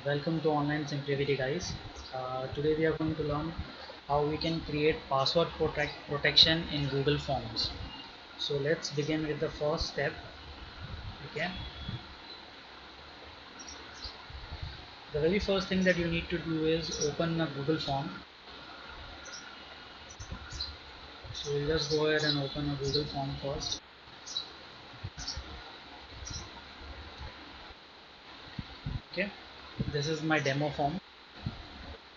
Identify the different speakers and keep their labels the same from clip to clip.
Speaker 1: Welcome to Online Simplicity, guys. Today we are going to learn how we can create password protection in Google Forms. So let's begin with the first step. Okay. The very first thing that you need to do is open a Google Form. So we'll just go ahead and open a Google Form first. Okay. This is my demo form.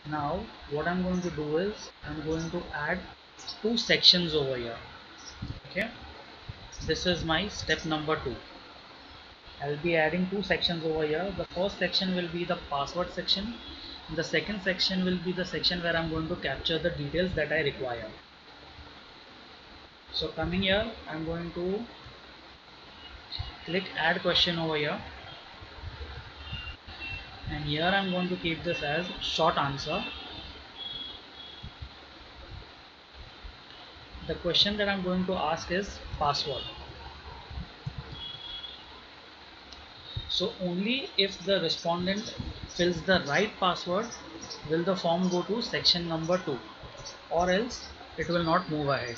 Speaker 1: Now what I'm going to do is I'm going to add two sections over here. Okay. This is my step number 2. I'll be adding two sections over here. The first section will be the password section. The second section will be the section where I'm going to capture the details that I require. So coming here, I'm going to click add question over here. And here I'm going to keep this as short answer. The question that I'm going to ask is password. So only if the respondent fills the right password will the form go to section number 2, or else it will not move ahead.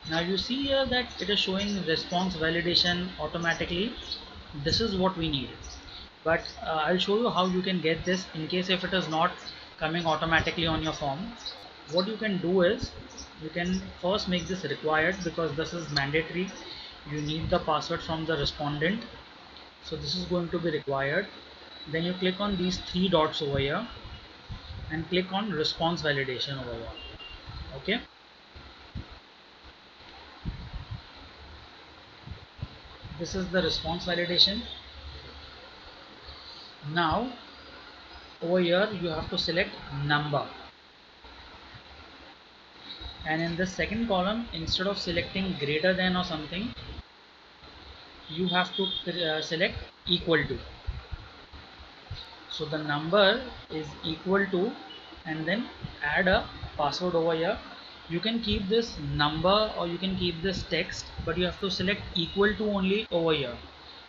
Speaker 1: Now you see here that it is showing response validation automatically. This is what we need, but I'll show you how you can get this in case if it is not coming automatically on your form. What you can do is you can first make this required, because this is mandatory. You need the password from the respondent, so this is going to be required. Then you click on these three dots over here and click on response validation over here. Okay, this is the response validation. Now over here you have to select number, and in the second column, instead of selecting greater than or something, you have to select equal to. So the number is equal to, and then add a password over here. You can keep this number or you can keep this text, but you have to select equal to only over here,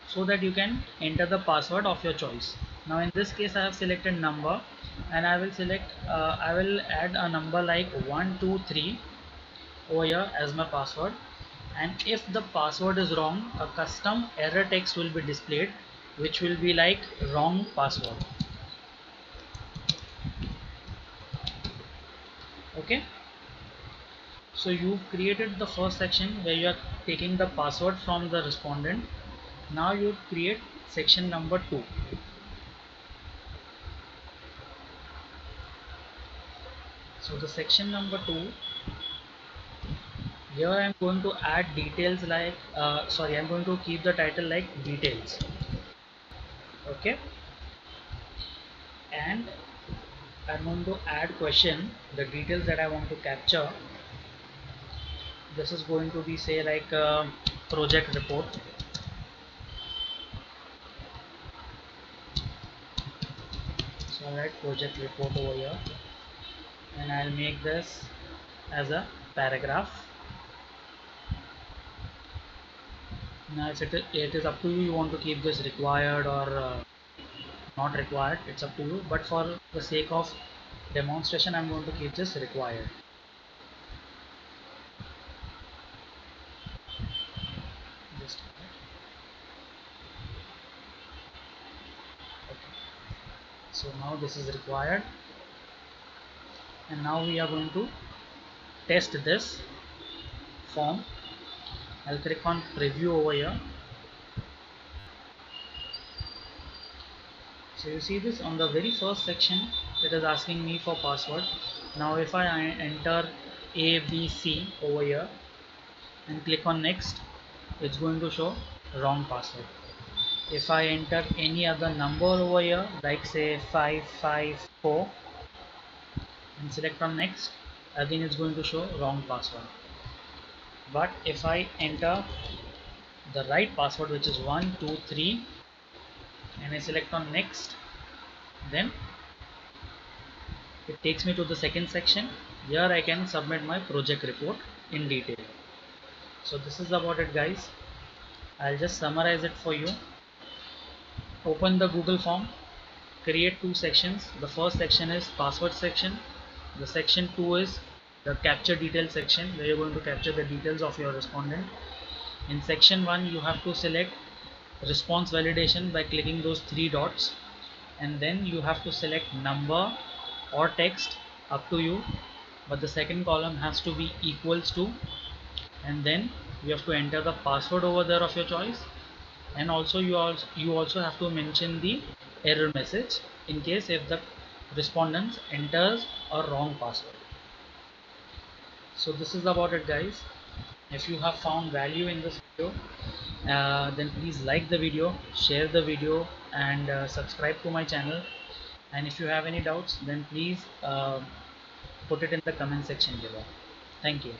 Speaker 1: so that you can enter the password of your choice. Now in this case I have selected number, and I will select I will add a number like 123 over here as my password. And if the password is wrong, a custom error text will be displayed, which will be like wrong password. Okay, so you've created the first section where you are taking the password from the respondent. Now you create section number 2. So the section number 2, here I am going to add details like I'm going to keep the title like details. Okay, and I'm going to add question, the details that I want to capture. This is going to be say like project report. So I'll write project report over here, and I'll make this as a paragraph. Now it is up to you, you want to keep this required or not required, it's up to you, but for the sake of demonstration I'm going to keep this required. Just okay. So now this is required, and now we are going to test this form. I'll click on preview over here. So you see this on the very first section, it is asking me for password. Now if I enter ABC over here and click on next, it's going to show wrong password. If I enter any other number over here, like say 554, and select on next, again it's going to show wrong password. But if I enter the right password, which is 123, and I select on next, then it takes me to the second section. Here I can submit my project report in detail. So this is about it, guys. I'll just summarize it for you. Open the Google form, create two sections. The first section is password section. The section 2 is the capture detail section, where you're going to capture the details of your respondent. In section 1 you have to select response validation by clicking those three dots, and then you have to select number or text, up to you, but the second column has to be equals to, and then you have to enter the password over there of your choice, and also you also have to mention the error message in case if the respondent enters a wrong password. So this is about it, guys. If you have found value in this video, then please like the video, share the video, and subscribe to my channel. And if you have any doubts, then please put it in the comment section below. Thank you.